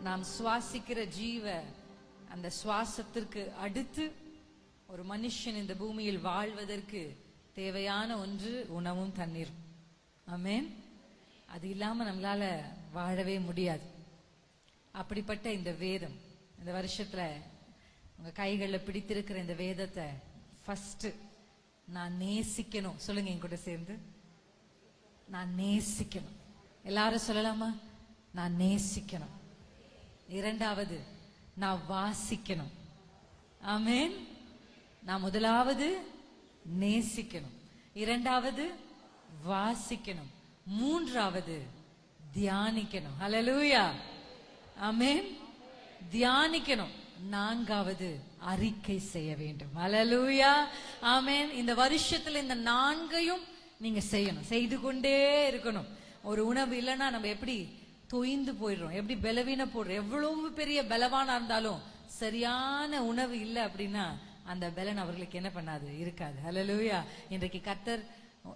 நாம் சுவாசிக்கிற ஜீவ அந்த சுவாசத்திற்கு அடுத்து ஒரு மனுஷன் இந்த பூமியில் வாழ்வதற்கு தேவையான ஒன்று உணவும் தண்ணீர். ஆமென். அது இல்லாம நம்மளால வாழவே முடியாது. அப்படிப்பட்ட இந்த வேதம், இந்த வருஷத்துல உங்க கைகளில் பிடித்திருக்கிற இந்த வேதத்தை ஃபர்ஸ்ட் நான் நேசிக்கணும். சொல்லுங்க என் கூட சேர்ந்து, நான் நேசிக்கணும். எல்லாரும் சொல்லலாமா? நான் நேசிக்கணும். இரண்டாவது, நான் வாசிக்கணும். ஆமென். நான் முதலாவது நேசிக்கணும், இரண்டாவது வாசிக்கணும், மூன்றாவது தியானிக்கணும். ஹல்லேலூயா. ஆமென். தியானிக்கணும். நான்காவது அறிக்கை செய்ய வேண்டும். ஹல்லேலூயா. ஆமென். இந்த வருஷத்துல இந்த நான்கையும் நீங்க செய்யணும், செய்து கொண்டே இருக்கணும். ஒரு உணவு இல்லைன்னா நம்ம எப்படி தொய்ந்து போயிடுறோம், எப்படி பலவீன போடுறோம். எவ்வளவு பெரிய பலவானா இருந்தாலும் சரியான உணவு இல்லை அப்படின்னா அந்த பலன் அவர்களுக்கு என்ன பண்ணாது, இருக்காது. ஹல்லேலூயா. இன்றைக்கு கர்த்தர்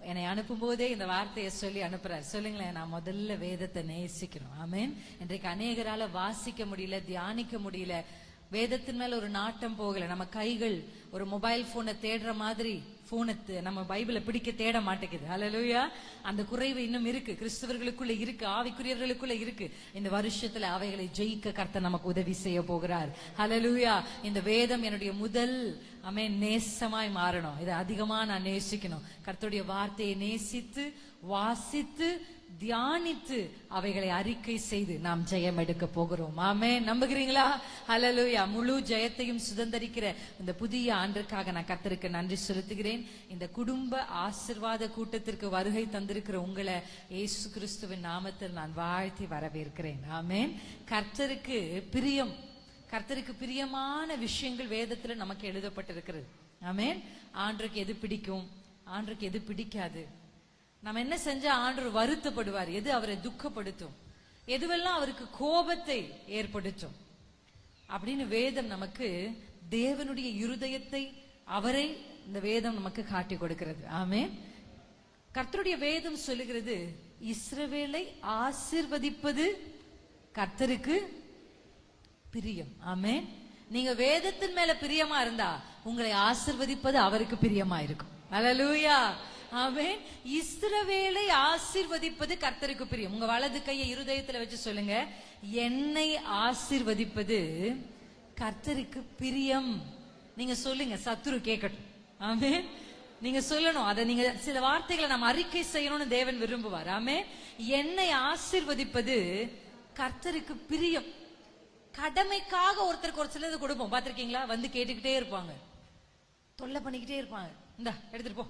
என்னை அனுப்பும் போதே இந்த வார்த்தையை சொல்லி அனுப்புறாரு. சொல்லுங்களேன், நான் முதல்ல வேதத்தை நேசிக்கிறோம். ஆமென். இன்றைக்கு அநேகரால வாசிக்க முடியல, தியானிக்க முடியல, வேதத்தின் மேல ஒரு நாட்டம் போகல. நம்ம கைகள் ஒரு மொபைல் போனை தேடுற மாதிரி போனை நம்ம பைபிளை பிடிக்க தேட மாட்டேங்குது. ஹல்லேலூயா. அந்த குறைவு இன்னும் இருக்கு, கிறிஸ்தவர்களுக்குள்ள இருக்கு, ஆவிக்குரியவர்களுக்குள்ள இருக்கு. இந்த வருஷத்துல அவைகளை ஜெயிக்க கர்த்தர் நமக்கு உதவி செய்ய போகிறார். ஹல்லேலூயா. இந்த வேதம் என்னுடைய முதல் நேசமாய் மாறணும். இதை அதிகமா நான் நேசிக்கணும். கர்த்தருடைய வார்த்தையை நேசித்து வாசித்து தியானித்து அவைகளை அறிக்கை செய்து நாம் ஜெயம் எடுக்க போகிறோம். ஆமென். நம்புகிறீங்களா? ஹல்லேலூயா. முழு ஜெயத்தையும் சுதந்தரிக்கிற இந்த புதிய ஆண்டிற்காக நான் கர்த்தருக்கு நன்றி செலுத்துகிறேன். இந்த குடும்ப ஆசீர்வாத கூட்டத்திற்கு வருகை தந்திருக்கிற உங்களை இயேசு கிறிஸ்துவின் நாமத்தில் நான் வாழ்த்தி வரவேற்கிறேன். ஆமென். கர்த்தருக்கு பிரியம், கர்த்தருக்கு பிரியமான விஷயங்கள் வேதத்துல நமக்கு எழுதப்பட்டிருக்கிறது. ஆமென். ஆண்டருக்கு எது பிடிக்கும், ஆண்டருக்கு எது பிடிக்காது, நம்ம என்ன செஞ்சா ஆண்டவர் வருத்தப்படுவார், எது அவரை துக்கப்படுத்தும், எதுவெல்லாம் அவருக்கு கோபத்தை ஏற்படுத்தும் அப்படின்னு வேதம் நமக்கு தேவனுடைய இருதயத்தை அவரை இந்த வேதம் நமக்கு காட்டி கொடுக்கிறது. ஆமென். கர்த்தருடைய வேதம் சொல்லுகிறது, இஸ்ரவேலை ஆசீர்வதிப்பது கர்த்தருக்கு பிரியம். ஆமென். நீங்க வேதத்தின் மேல பிரியமா இருந்தா உங்களை ஆசீர்வதிப்பது அவருக்கு பிரியமா இருக்கும். ஹல்லேலூயா. ஆமென். இஸ்ரவேலை ஆசீர்வதிப்பது கர்த்தருக்கு பிரியம். உங்க வலது கையை இருதயத்துல வச்சு சொல்லுங்க, என்னை ஆசீர்வதிப்பது கர்த்தருக்கு பிரியம். நீங்க சொல்லுங்க, சத்துரு கேட்கட்டும். ஆமென். நீங்க சொல்லணும், அதை நீங்க சில வார்த்தைகளை நம்ம அறிக்கை செய்யணும்னு தேவன் விரும்புவார். ஆமென். என்னை ஆசீர்வதிப்பது கர்த்தருக்கு பிரியம். கடமைக்காக ஒருத்தருக்கு ஒரு சிலது கொடுப்போம், பாத்திருக்கீங்களா? வந்து கேட்டுக்கிட்டே இருப்பாங்க, தொல்லை பண்ணிக்கிட்டே இருப்பாங்க, இந்தா எடுத்துட்டு போ.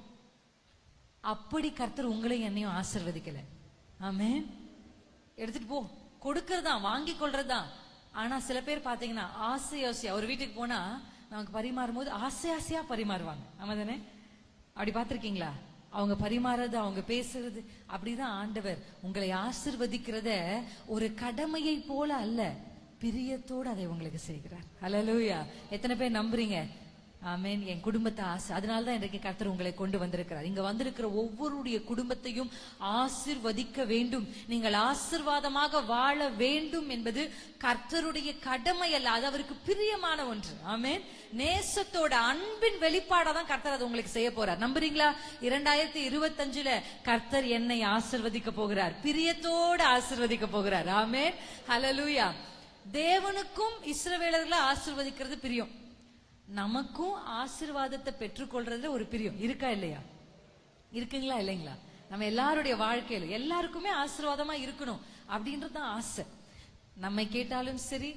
அப்படி கர்த்தர் உங்களையும் என்னையும் ஆசீர்வதிக்கல. ஆமென். எடுத்துட்டு போ, கொடுக்கறதான், வாங்கி கொள்றதுதான். ஆனா சில பேர் பாத்தீங்கன்னா ஆசை ஆசையா ஒரு வீட்டுக்கு போனா நமக்கு பரிமாறும் போது ஆசை ஆசையா பரிமாறுவாங்க. ஆமா தானே? அப்படி பாத்திருக்கீங்களா? அவங்க பரிமாறது, அவங்க பேசுறது, அப்படிதான் ஆண்டவர் உங்களை ஆசீர்வதிக்கிறத ஒரு கடமையை போல அல்ல, பிரியத்தோடு அதை உங்களுக்கு செய்கிறார். ஹல்லேலூயா. எத்தனை பேர் நம்புறீங்க? ஆமென். என் குடும்பத்தை ஆசை, அதனாலதான் இன்றைக்கு கர்த்தர் உங்களை கொண்டு வந்திருக்கிறார். இங்க வந்திருக்கிற ஒவ்வொருடைய குடும்பத்தையும் ஆசீர்வதிக்க வேண்டும், நீங்கள் ஆசீர்வாதமாக வாழ வேண்டும் என்பது கர்த்தருடைய கடமை அல்ல, அது அவருக்கு பிரியமான ஒன்று. ஆமென். நேசத்தோட அன்பின் வெளிப்பாடாதான் கர்த்தர் அதை உங்களுக்கு செய்ய போறார். நம்புறீங்களா? 2025 கர்த்தர் என்னை ஆசீர்வதிக்க போகிறார், பிரியத்தோடு ஆசீர்வதிக்க போகிறார். ஆமென். ஹல்லேலூயா. தேவனுக்கும் இஸ்ரவேலர்களை ஆசீர்வதிக்கிறது பிரியம், நமக்கும் ஆசீர்வாதத்தை பெற்றுக்கொள்றதுல ஒரு பிரியம் இருக்கா இல்லையா? இருக்குங்களா இல்லைங்களா? நம்ம எல்லாருடைய வாழ்க்கையில எல்லாருக்குமே ஆசீர்வாதமா இருக்கணும் அப்படின்றதுதான் ஆசை. நம்மை கேட்டாலும் சரி,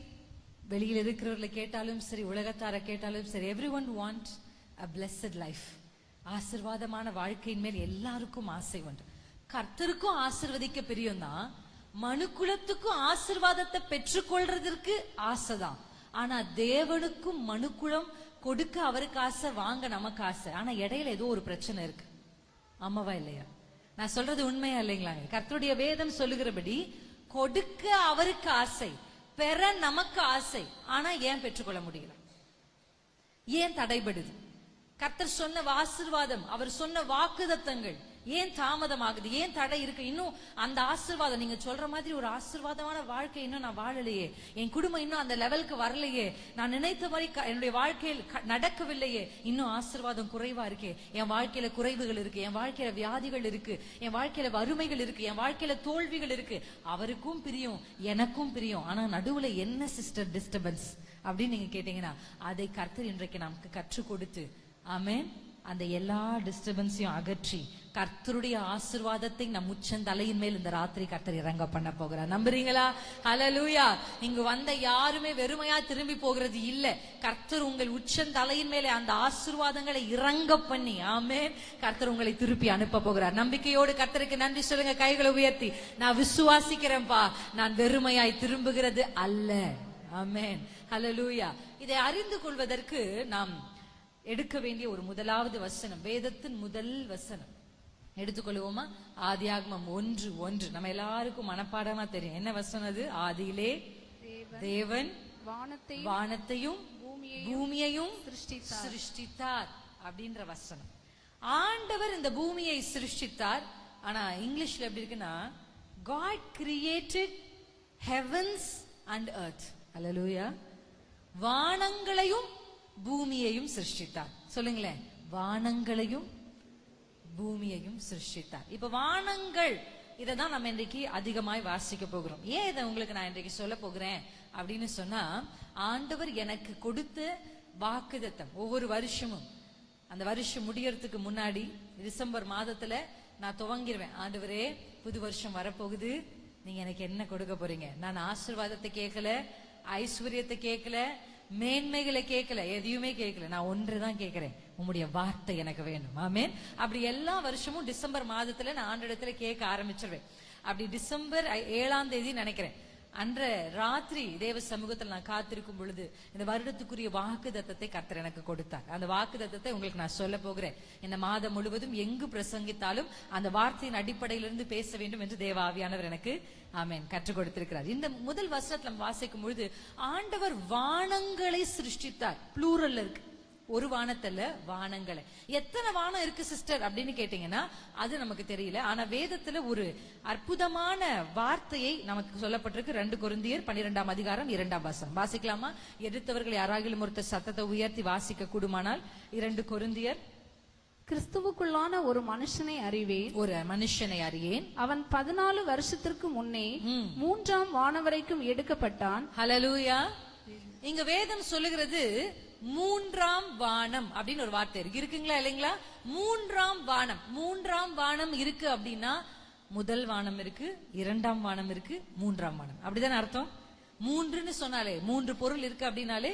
வெளியில் இருக்கிறவர்களை கேட்டாலும் சரி, உலகத்தார கேட்டாலும் சரி, everyone wants a blessed life. ஆசீர்வாதமான வாழ்க்கையின் மேல் எல்லாருக்கும் ஆசை உண்டு. கர்த்தருக்கும் ஆசீர்வதிக்க பிரியம் தான், மனுக்குலத்துக்கும் ஆசீர்வாதத்தை பெற்றுக்கொள்றதற்கு ஆசைதான். ஆனா தேவனுக்கும் மனுக்குலம் கொடுக்க அவருக்கு ஆசை, வாங்க நமக்கு ஆசை. ஆனா இடையில ஏதோ ஒரு பிரச்சனை இருக்கு. ஆமாவா இல்லையா? நான் சொல்றது உண்மையா இல்லைங்களா? கர்த்தருடைய வேதம் சொல்லுகிறபடி கொடுக்க அவருக்கு ஆசை, பெற நமக்கு ஆசை. ஆனா ஏன் பெற்றுக்கொள்ள முடியல? ஏன் தடைபடுது? கர்த்தர் சொன்ன ஆசீர்வாதம், அவர் சொன்ன வாக்குதத்தங்கள் ஏன் தாமதம் ஆகுது, ஏன் தடை இருக்கு, இன்னும் அந்த ஆசீர்வாதம் நீங்க சொல்ற மாதிரி ஒரு ஆசீர்வாதமான வாழ்க்கை இன்னும் நான் வாழலையே, என் குடும்பம் இன்னும் அந்த லெவலுக்கு வரலையே, நான் நினைத்த மாதிரி என்னுடைய வாழ்க்கையில் நடக்கவில்லையே, இன்னும் ஆசீர்வாதம் குறைவா இருக்கே, என் வாழ்க்கையில குறைவுகள் இருக்கு, என் வாழ்க்கையில வியாதிகள் இருக்கு, என் வாழ்க்கையில வறுமைகள் இருக்கு, என் வாழ்க்கையில தோல்விகள் இருக்கு. அவருக்கும் பிரியும், எனக்கும் பிரியும். ஆனா நடுவுல என்ன சிஸ்டர் டிஸ்டர்பன்ஸ் அப்படின்னு நீங்க கேட்டீங்கன்னா, அதை கர்த்தர் இன்றைக்கு நமக்கு கற்றுக் கொடுத்து, ஆமென், அந்த எல்லா டிஸ்டர்பன்ஸையும் அகற்றி கர்த்தருடைய ஆசீர்வாதத்தை நம் உச்சந்தலையின் மேல் இந்த ராத்திரி கர்த்தர் இறங்க பண்ண போகிறார். நம்புறீங்களா? ஹல்லேலூயா. இங்கு வந்த யாருமே வெறுமையா திரும்பி போகிறது இல்ல. கர்த்தர் உங்கள் உச்சந்தலையின் மேலே அந்த ஆசீர்வாதங்களை இறங்க பண்ணி, ஆமென், கர்த்தர் உங்களை திருப்பி அனுப்ப போகிறார். நம்பிக்கையோடு கர்த்தருக்கு நன்றி சொல்லுங்க, கைகளை உயர்த்தி. நான் விசுவாசிக்கிறேன்பா, நான் வெறுமையாய் திரும்புகிறது அல்ல. ஆமென், ஹல்லேலூயா. இதை அறிந்து கொள்வதற்கு நாம் எடுக்க வேண்டிய ஒரு முதலாவது வசனம், வேதத்தின் முதல் வசனம் எடுத்துக்கொள்வோமா? ஆதியாகமம் 1:1. நம்ம எல்லாருக்கும் மனப்பாடமா தெரியும். என்ன வசனம் அது? ஆதியிலே தேவன் வானத்தையும் பூமியையும் சிருஷ்டித்தார் அப்படின்ற வசனம். ஆண்டவர் இந்த பூமியை சிருஷ்டித்தார். ஆனா இங்கிலீஷ்ல எப்படி இருக்குன்னா, God created heavens and earth. ஹல்லேலூயா. வானங்களையும் பூமியையும் சிருஷ்டித்தார். சொல்லுங்களேன், வானங்களையும் பூமியையும் சிருஷ்டித்தார். இப்ப வானங்கள், இததான் நம்ம இன்றைக்கு அதிகமாய் வாசிக்க போகிறோம். ஏன் இதை உங்களுக்கு நான் இன்றைக்கு சொல்ல போகிறேன் அப்படின்னு சொன்னா, ஆண்டவர் எனக்கு கொடுத்த வாக்குத்தத்தம் ஒவ்வொரு வருஷமும், அந்த வருஷம் முடியறதுக்கு முன்னாடி டிசம்பர் மாதத்துல நான் துவங்கிடுவேன். ஆண்டவரே, புது வருஷம் வரப்போகுது, நீங்க எனக்கு என்ன கொடுக்க போறீங்க? நான் ஆசீர்வாதத்தை கேட்கல, ஐஸ்வர்யத்தை கேட்கல, மேன்மைகளை கேட்கல, எதையுமே கேட்கல. நான் ஒன்றுதான் கேட்கிறேன், உம்முடைய வார்த்தை எனக்கு வேணும். ஆமென். அப்படி எல்லா வருஷமும் டிசம்பர் மாதத்துல நான் ஆண்டவரிடத்துல கேட்க ஆரம்பிச்சிருவேன். அப்படி டிசம்பர் 7ஆம் தேதி நினைக்கிறேன், அன்ற ராத்திரி தேவ சமூகத்தில் நான் காத்திருக்கும் பொழுது இந்த வருடத்துக்குரிய வாக்குத்தத்தத்தை கர்த்தர் எனக்கு கொடுத்தார். அந்த வாக்குத்தத்தத்தை உங்களுக்கு நான் சொல்ல போகிறேன். இந்த மாதம் முழுவதும் எங்கு பிரசங்கித்தாலும் அந்த வார்த்தையின் அடிப்படையிலிருந்து பேச வேண்டும் என்று தேவ ஆவியானவர் எனக்கு, ஆமென், கற்றுக் கொடுத்திருக்கிறார். இந்த முதல் வசனத்துல வாசிக்கும் பொழுது, ஆண்டவர் வானங்களை சிருஷ்டித்தார். ப்ளூரல்ல இருக்கு, ஒரு வானத்துல வானங்களை. எத்தனை வானம் இருக்கு சிஸ்டர் அப்படின்னு கேட்டீங்கன்னா அது நமக்கு தெரியல. ஆனா வேதத்துல ஒரு அற்புதமான வார்த்தையை நமக்கு சொல்லப்பட்டிருக்கு. 2 கொரிந்தியர் 12ஆம் அதிகாரம் 2ஆம் வசனம் வாசிக்கலாமா? எடுத்தவர்கள் யாராகிலும் ஒருத்தர் சத்தத்தை உயர்த்தி வாசிக்க கூடுமானால் 2 கொரிந்தியர். கிறிஸ்துவுக்குள்ளான ஒரு மனுஷனை அறிவேன், ஒரு மனுஷனை அறியேன், அவன் 14 வருஷத்திற்கு முன்னே 3ஆம் வானம் வரைக்கும் எடுக்கப்பட்டான். ஹல்லேலூயா. இங்க வேதம் சொல்லுகிறது 3ஆம் வானம் அப்படின்னு ஒரு வார்த்தை இருக்கு. இருக்குங்களா இல்லைங்களா? 3ஆம் வானம். 3ஆம் வானம் இருக்கு அப்படின்னா முதல் வானம் இருக்கு, 2ஆம் வானம் இருக்கு, 3ஆம் வானம். அப்படிதானே அர்த்தம்? 3ன்னு சொன்னாலே 3 பொருள் இருக்கு அப்படின்னாலே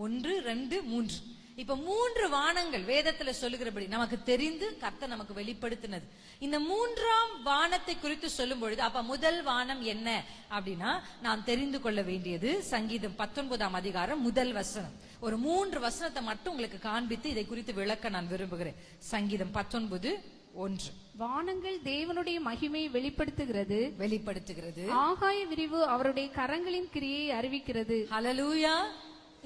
1, 2, 3. இப்ப 3 வானங்கள் வேதத்துல சொல்லுகிறபடி நமக்கு தெரிந்து கர்த்தர் நமக்கு வெளிப்படுத்தினது. இந்த 3ஆம் வானத்தை குறித்து சொல்லும் பொழுது, அப்ப முதல் வானம் என்ன அப்படின்னா நாம் தெரிந்து கொள்ள வேண்டியது சங்கீதம் 19ஆம் அதிகாரம் முதல் வசனம். ஒரு 3 வசனத்தை மட்டும் உங்களுக்கு காண்பித்து இதை குறித்து விளக்க நான் விரும்புகிறேன். சங்கீதம் 19:1. வானங்கள் தேவனுடைய மகிமையை வெளிப்படுத்துகிறது, ஆகாய விரிவு அவருடைய கரங்களின் கிரியை அறிவிக்கிறது. ஹல்லேலூயா.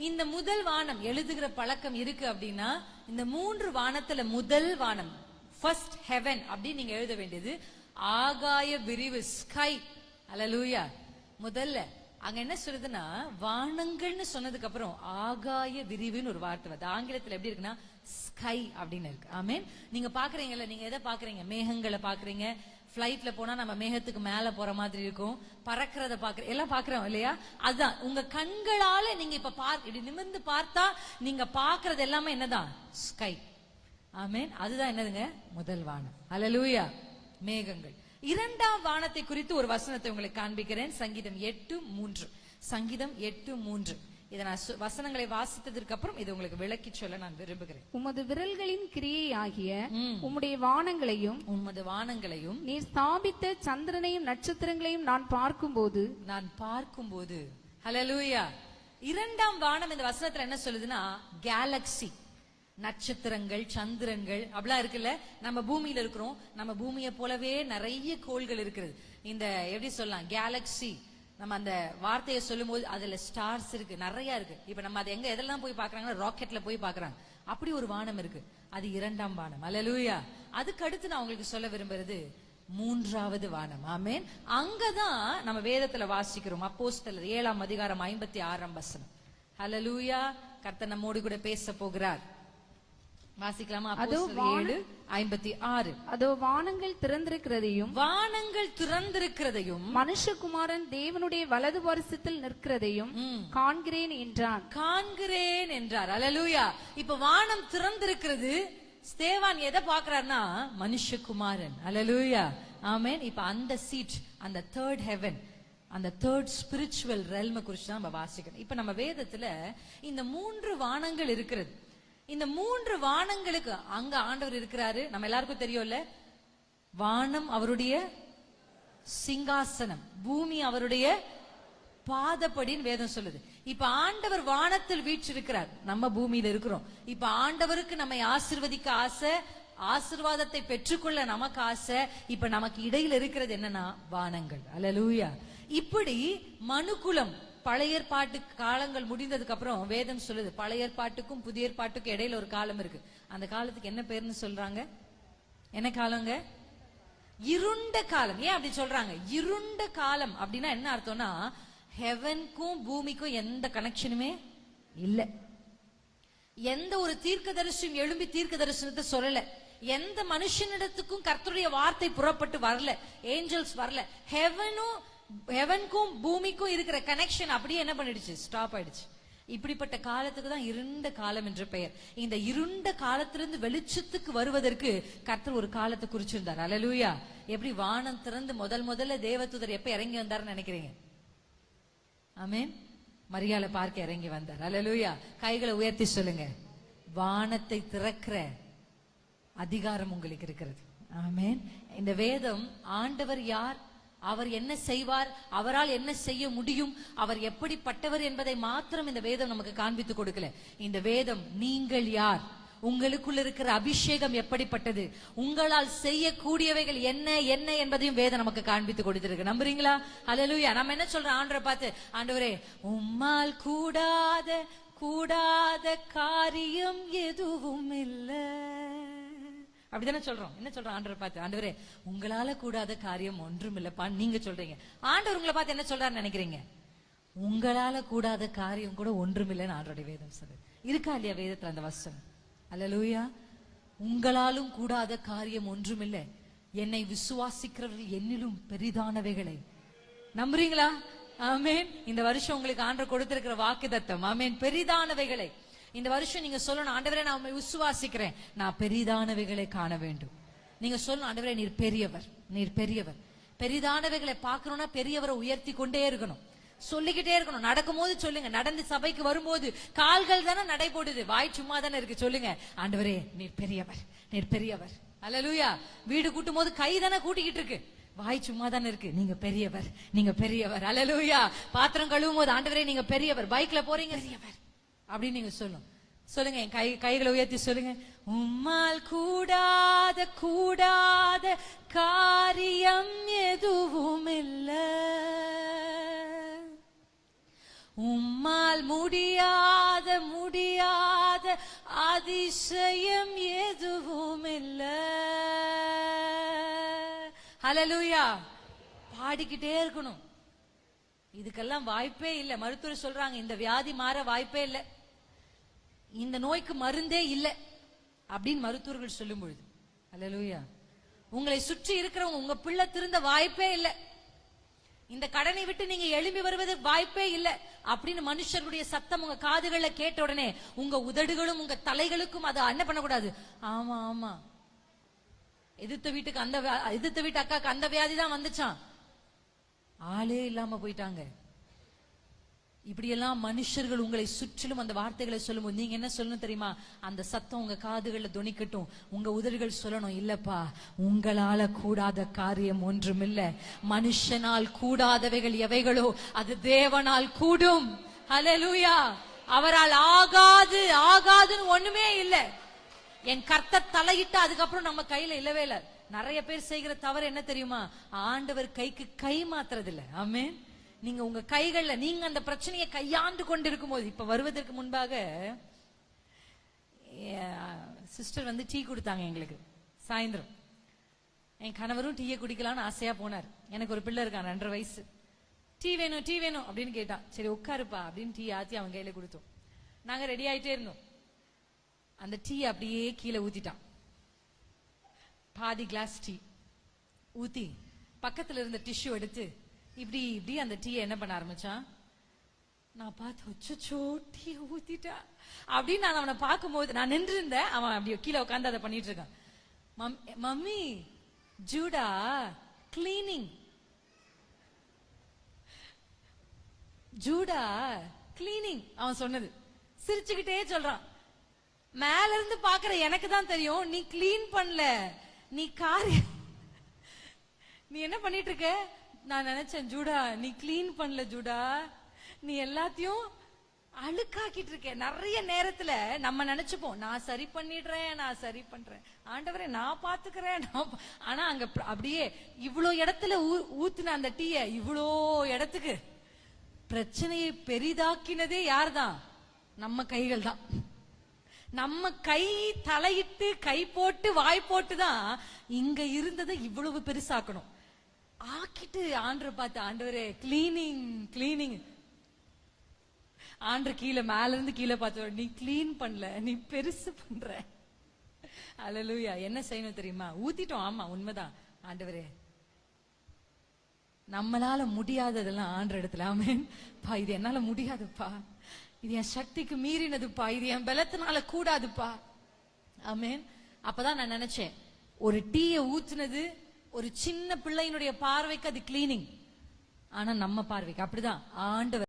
இந்த முதல் வானம் எழுதுகிற பழக்கம் இருக்கு அப்படின்னா, இந்த 3 வானத்துல முதல் வானம், ஃபர்ஸ்ட் ஹெவன் அப்படின்னு நீங்க எழுத வேண்டியது ஆகாய விரிவு, ஸ்கை. ஹல்லேலூயா. முதல்ல அங்க என்ன சொல்லுதுன்னா, வானங்கள்னு சொன்னதுக்கு அப்புறம் ஆகாய விரிவுன்னு ஒரு வார்த்தை வருது. ஆங்கிலத்துல எப்படி இருக்குன்னா ஸ்கை அப்படின்னு இருக்கு. ஆமென். நீங்க பாக்குறீங்கல்ல, நீங்க எதை பாக்குறீங்க? மேகங்களை பாக்குறீங்க. பிளைட்ல போனா நம்ம மேகத்துக்கு மேல போற மாதிரி இருக்கும், பறக்கிறத பாக்குற எல்லாம் பாக்குறோம் இல்லையா? அதுதான் உங்க கண்களால நீங்க இப்ப இப்படி நிமிர்ந்து பார்த்தா நீங்க பாக்குறது எல்லாமே என்னதான்? ஸ்கை. ஆமென். அதுதான் என்னதுங்க? முதல் வானம். ஹல்லேலூயா. மேகங்கள். 2ஆம் வானத்தை குறித்து ஒரு வசனத்தை உங்களுக்கு காண்பிக்கிறேன். சங்கீதம் 8:3. சங்கீதம் 8:3. இதை நான் வசனங்களை வாசித்ததற்கு அப்புறம் இது உங்களுக்கு விளக்கி சொல்ல நான் விரும்புகிறேன். உமது விரல்களின் கிரியை ஆகிய உம்முடைய வானங்களையும் நீர் ஸ்தாபித்த சந்திரனையும் நட்சத்திரங்களையும் நான் பார்க்கும்போது. ஹல்லேலூயா. 2ஆம் வானம் இந்த வசனத்துல என்ன சொல்லுதுன்னா, கேலக்சி, நட்சத்திரங்கள், சந்திரன்கள் அப்படிலாம் இருக்குல்ல. நம்ம பூமியில இருக்கிறோம், நம்ம பூமியை போலவே நிறைய கோள்கள் இருக்கிறது. இந்த எப்படி சொல்லலாம், கேலக்சி. நம்ம அந்த வார்த்தையை சொல்லும் போது அதுல ஸ்டார்ஸ் இருக்கு, நிறைய இருக்கு. இப்ப நம்ம அது எதெல்லாம் போய் பாக்குறாங்கன்னா ராக்கெட்ல போய் பாக்குறாங்க. அப்படி ஒரு வானம் இருக்கு, அது 2ஆம் வானம். ஹல்லேலூயா. அதுக்கு அடுத்து நான் உங்களுக்கு சொல்ல விரும்புறது மூன்றாவது வானம். ஆமென். அங்கதான் நம்ம வேதத்துல வாசிக்கிறோம். அப்போஸ்தலர் 7ஆம் அதிகாரம் 56ஆம் வசனம். ஹல்லேலூயா. கர்த்தர் நம்மோடு கூட பேச போகிறார். வாசிக்கலாமா? அப்போஸ்தலர் 7:56. அதோ வானங்கள் திறந்திருக்கிறதையும் மனுஷகுமாரன் தேவனுடைய வலது வருஷத்தில் நிற்கிறதையும் காண்கிறேன் என்றார். அல்லேலூயா. இப்ப வானம் திறந்திருக்கிறது. ஸ்தேவான் எதை பாக்குறாருன்னா மனுஷகுமாரன். அல்லேலூயா. ஆமென். இப்ப அந்த சீட், அந்த தேர்ட் ஹெவன், அந்த தேர்ட் ஸ்பிரிச்சுவல் ரெல்ம குறிச்சு தான் நம்ம வாசிக்கணும். இப்ப நம்ம வேதத்துல இந்த 3 வானங்கள் இருக்கிறது. இந்த 3 வானங்களுக்கு அங்க ஆண்டவர் இருக்கிறாரு. நம்ம எல்லாருக்கும் தெரியும்ல, வானம் அவருடைய சிங்காசனம், பூமி அவருடைய பாதப்படின்னு வேதம் சொல்லுது. இப்ப ஆண்டவர் வானத்தில் வீற்றிருக்கிறார், நம்ம பூமியில இருக்கிறோம். இப்ப ஆண்டவருக்கு நம்மை ஆசீர்வதிக்க ஆசை, ஆசீர்வாதத்தை பெற்றுக்கொள்ள நமக்கு ஆசை. இப்ப நமக்கு இடையில இருக்கிறது என்னன்னா வானங்கள். அல்லேலூயா. இப்படி மனுக்குலம் பழைய ஏற்பாட்டு காலங்கள் முடிந்ததுக்கு அப்புறம் வேதம் சொல்லுது, பழைய ஏற்பாட்டுக்கும் புதிய ஏற்பாட்டுக்கும் இடையில ஒரு காலம் இருக்கு. அந்த காலத்துக்கு என்ன பேருன்னு சொல்றாங்க? என்ன காலங்க? இருண்ட காலம். ஏன் அப்படி சொல்றாங்க? இருண்ட காலம் அப்படின்னா என்ன அர்த்தம்னா, ஹெவனுக்கும் பூமிக்கும் எந்த கனெக்ஷனுமே இல்ல. எந்த ஒரு தீர்க்கதரிசியும் எழும்பி தீர்க்க தரிசனத்தை சொல்லல. எந்த மனுஷனிடத்துக்கும் கர்த்தருடைய வார்த்தை புறப்பட்டு வரல. ஏஞ்சல்ஸ் வரல. ஹெவனுக்கும் பூமிக்கும் இருக்கிற கனெக்ஷன் அப்படியே என்ன பண்ணிடுச்சு? ஸ்டாப் ஆயிடுச்சு. இப்படிப்பட்ட காலத்துக்கு தான் இருண்ட காலம் என்று பெயர். இந்த இருண்ட காலத்திலிருந்து வெளிச்சத்துக்கு வருவதற்கு கர்த்தர் ஒரு காலத்தை குறிச்சிருந்தார். அல்லேலூயா. எப்படி வானம் திறந்து முதல்ல தேவதூதர் எப்ப இறங்கி வந்தாருன்னு நினைக்கிறீங்க? ஆமென். மரியாதை பார்க்க இறங்கி வந்தார். அல்லேலூயா. கைகளை உயர்த்தி சொல்லுங்க, வானத்தை திறக்கிற அதிகாரம் உங்களுக்கு இருக்கிறது. ஆமென். இந்த வேதம் ஆண்டவர் யார், அவர் என்ன செய்வார், அவரால் என்ன செய்ய முடியும், அவர் எப்படிப்பட்டவர் என்பதை மாத்திரம் இந்த வேதம் நமக்கு காண்பித்து கொடுக்கல. இந்த வேதம் நீங்கள் யார், உங்களுக்குள்ள இருக்கிற அபிஷேகம் எப்படிப்பட்டது, உங்களால் செய்யக்கூடியவைகள் என்ன என்ன என்பதையும் வேதம் நமக்கு காண்பித்து கொடுத்திருக்கு. நம்புறீங்களா? அல்லேலூயா. நம்ம என்ன சொல்றோம் ஆண்டவரை பார்த்து? ஆண்டவரே, உம்மால் கூடாத காரியம் எதுவும் இல்லை. அப்படிதானே சொல்றோம். என்ன சொல்றோம் ஆண்டவரை பார்த்து? ஆண்டவரே, உங்களால கூடாத காரியம் ஒன்றும் இல்லப்பா நீங்க சொல்றீங்க. ஆண்டவர் உங்களை பார்த்து என்ன சொல்றாருன்னு நினைக்கிறீங்க? உங்களால கூடாத காரியம் கூட ஒன்றும் இல்லைன்னு ஆண்டவருடைய வேதம் சொல்லுது. இருக்கா இல்லையா வேதத்துல அந்த வசனம்? அல்லேலூயா. உங்களாலும் கூடாத காரியம் ஒன்றும் இல்லை, என்னை விசுவாசிக்கிறவர்கள் என்னிலும் பெரிதானவைகளை. நம்புறீங்களா? ஆமென். இந்த வருஷம் உங்களுக்கு ஆண்டவர் கொடுத்திருக்கிற வாக்குத்தத்தம். ஆமென். பெரிதானவைகளை இந்த வருஷம் நீங்க சொல்லணும், ஆண்டவரே நான் உம்மை விசுவாசிக்கிறேன், நான் பெரிதானவைகளை காண வேண்டும். நீங்க சொல்லணும், ஆண்டவரே நீர் பெரியவர், நீர் பெரியவர். பெரிதானவைகளை பார்க்கணும்னா பெரியவரை உயர்த்தி கொண்டே இருக்கணும், சொல்லிக்கிட்டே இருக்கணும். நடக்கும் போது சொல்லுங்க, நடந்து சபைக்கு வரும்போது கால்கள் தானே நடை போடுது, வாய் சும்மா தானே இருக்கு. சொல்லுங்க, ஆண்டவரே நீர் பெரியவர், நீர் பெரியவர். அல்லேலூயா. வீடு கூட்டும் போது கை தானே கூட்டிக்கிட்டு இருக்கு, வாய் சும்மா தானே இருக்கு. நீங்க பெரியவர், நீங்க பெரியவர். அல்லேலூயா. பாத்திரம் கழுவும் போது ஆண்டவரே நீங்க பெரியவர். பைக்ல போறீங்க, பெரியவர் அப்படின்னு நீங்க சொல்லுங்க. என் கைகளை உயர்த்தி சொல்லுங்க, உம்மால் கூடாத காரியம் எதுவும் இல்ல, உம்மால் முடியாத அதிசயம் எதுவும் இல்ல. ஹல்லேலூயா. பாடிக்கிட்டே இருக்கணும். இதுக்கெல்லாம் வாய்ப்பே இல்லை. மருத்துவர் சொல்றாங்க இந்த வியாதி மாற வாய்ப்பே இல்லை, இந்த நோய்க்கு மருந்தே இல்லை அப்படின்னு மருத்துவர்கள் சொல்லும் பொழுது, அல்லேலூயா, உங்களை சுற்றி இருக்கிறவங்க உங்க பிள்ளை திருந்த வாய்ப்பே இல்லை, இந்த கடனை விட்டு நீங்க எழும்பி வருவது வாய்ப்பே இல்லை அப்படின்னு மனுஷருடைய சத்தம் உங்க காதுகள்ல கேட்ட உடனே உங்க உதடுகளும் உங்க தலைகளுக்கும் அதை என்ன பண்ணக்கூடாது? ஆமா ஆமா, எதிர்த்த வீட்டு அக்காக்கு அந்த வியாதி தான் வந்துச்சான், ஆளே இல்லாம போயிட்டாங்க. இப்படியெல்லாம் மனுஷர்கள் உங்களை சுற்றிலும் அந்த வார்த்தைகளை சொல்லும்போது நீங்க என்ன சொல்லணும் தெரியுமா? அந்த சத்தம் உங்க காதுகள்ல தொனிக்கட்டும், உங்க உதடுகள் சொல்லணும், இல்லப்பா உங்களால கூடாத காரியம் ஒன்றும் இல்ல, மனுஷனால் கூடாதவைகள் எவைகளோ அது தேவனால் கூடும். ஹல்லேலூயா. அவரால் ஆகாதுன்னு ஒண்ணுமே இல்ல. என் கர்த்தர் தலையிட்டு அதுக்கப்புறம் நம்ம கையில இல்லவே இல்ல. நிறைய பேர் செய்கிற தவறு என்ன தெரியுமா? ஆண்டவர் கைக்கு கை மாத்துறது இல்ல. ஆமென். நீங்க உங்க கைகள்ல நீங்க அந்த பிரச்சனையை கையாண்டு கொண்டிருக்கும் போது, இப்ப வருவதற்கு முன்பாக சிஸ்டர் வந்து டீ கொடுத்தாங்க எங்களுக்கு. சாயந்தரம் என் கணவரும் டீயை குடிக்கலாம்னு ஆசையா போனார். எனக்கு ஒரு பிள்ளை இருக்கான் 2.5 வயசு. டீ வேணும் அப்படின்னு கேட்டான். சரி உட்காருப்பா அப்படின்னு டீ ஆத்தி அவன் கையில கொடுத்தோம். நாங்க ரெடி ஆயிட்டே இருந்தோம். அந்த டீ அப்படியே கீழே ஊத்திட்டான். பாதி கிளாஸ் டீ ஊத்தி பக்கத்துல இருந்த டிஷ்யூ எடுத்து இப்படி இப்படி அந்த டீயை என்ன பண்ண ஆரம்பிச்சான். நான் பார்த்து அச்சோ டீயை ஊத்திட்டா அப்படின்னு நான் அவனை பார்க்கும்போது நான் நின்று இருந்தேன். அவன் அப்படி கீழே உட்காந்து அதை பண்ணிட்டு இருக்கான். Mummy Judah cleaning, Judah cleaning அவன் சொன்னது. சிரிச்சுக்கிட்டே சொல்றான். மேல இருந்து பாக்குற எனக்கு தான் தெரியும் நீ கிளீன் பண்ணல, நீ நீ என்ன பண்ணிட்டு இருக்க. நான் நினைச்சேன் ஜூடா நீ கிளீன் பண்ணல ஜூடா, நீ எல்லாத்தையும் அழுக்காக்கிட்டு இருக்க. நிறைய நேரத்துல நம்ம நினைச்சுப்போம் நான் சரி பண்றேன் ஆண்டவரே நான் பாத்துக்கிறேன். ஆனா அங்க அப்படியே இவ்வளோ இடத்துல ஊத்துன அந்த டீய இவ்வளோ இடத்துக்கு பிரச்சனையை பெரிதாக்கினதே யார்தான்? நம்ம கைகள் தான். நம்ம கை தலையிட்டு கை போட்டு வாய் போட்டு தான் இங்க இருந்ததை இவ்வளவு பெருசாக்கணும். ஆக்கிட்டு ஆண்டரை பார்த்து ஆண்டவரே கிளீனிங். ஆண்டர் கீழே மேல இருந்து கீழே பார்த்து நீ கிளீன் பண்ணல, நீ பெருசு பண்ற. அல்லேலூயா. என்ன செய்யணும் தெரியுமா? ஊத்திட்டோம். ஆமா உண்மைதான். ஆண்டவரே நம்மளால முடியாததெல்லாம் ஆண்டர் இடத்துல ஆமென் பா, இது என்னால முடியாதுப்பா, இது என் சக்திக்கு மீறினதுப்பா, இது என் பலத்தினால கூடாதுப்பா. ஆமென். அப்பதான் நான் நினைச்சேன் ஒரு டீயை ஊத்துனது ஒரு சின்ன பிள்ளையினுடைய பார்வைக்கு அது கிளீனிங், ஆனா நம்ம பார்வைக்கு அப்படிதான் ஆண்டவர்